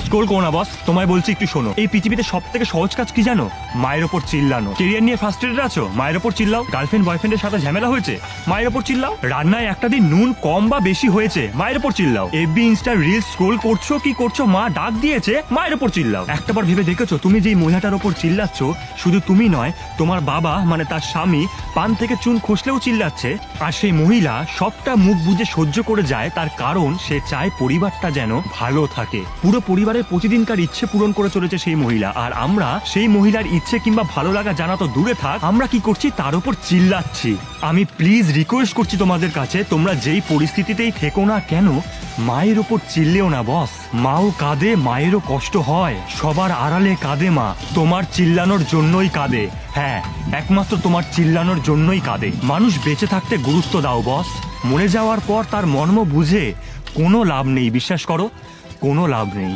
Scroll করো না বস, তোমায় বলছি একটু শোনো। এই পৃথিবীতে সব থেকে সহজ কাজ কি জানো? মায়ের ওপর চিল্লানো। কেরিয়ার নিয়ে ফ্রাস্ট্রেটেড আছো, মায়ের ওপর চিল্লাও। গার্লফ্রেন্ড বয়ফ্রেন্ডের সাথে ঝামেলা হয়েছে, মায়ের ওপর চিল্লাও। রান্নায় একটা দিন নুন কম বা বেশি হয়েছে, মায়ের ওপর চিল্লাও। এফবি ইনস্টা রিলস স্ক্রোল করছো কি করছো, মা ডাক দিয়েছে, মায়ের ওপর চিল্লাও। একটাবার ভেবে দেখেছো তুমি যেই মহিলাটার ওপর চিল্লাচ্ছ, শুধু তুমি নয়, তোমার বাবা মানে তার স্বামী পান থেকে চুন খসলেও চিল্লাচ্ছে। আর সেই মহিলা সবটা মুখ বুজে সহ্য করে যায়, তার কারণ সে চায় পরিবারটা যেন ভালো থাকে। পুরো পরিবারের প্রতিদিনকার ইচ্ছে পূরণ করে চলেছে সেই মহিলা, আর আমরা সেই মহিলার ইচ্ছে কিংবা ভালো লাগা জানা তো দূরে থাক, আমরা কি করছি তার উপর চিল্লাচ্ছি। আমি প্লিজ রিকোয়েস্ট করছি তোমাদের কাছে, তোমরা যেই পরিস্থিতিতেই থেকো না কেন, মায়ের ওপর চিল্লেও না বস। মাও কাঁদে, মায়েরও কষ্ট হয়, সবার আড়ালে কাঁদে মা, তোমার চিল্লানোর জন্যই কাঁদে। হ্যাঁ, একমাত্র তোমার চিল্লানোর জন্যই কাঁদে। মানুষ বেঁচে থাকতে গুরুত্ব দাও বস, মরে যাওয়ার পর তার মর্ম বুঝে কোনো লাভ নেই, বিশ্বাস করো, কোনো লাভ নেই।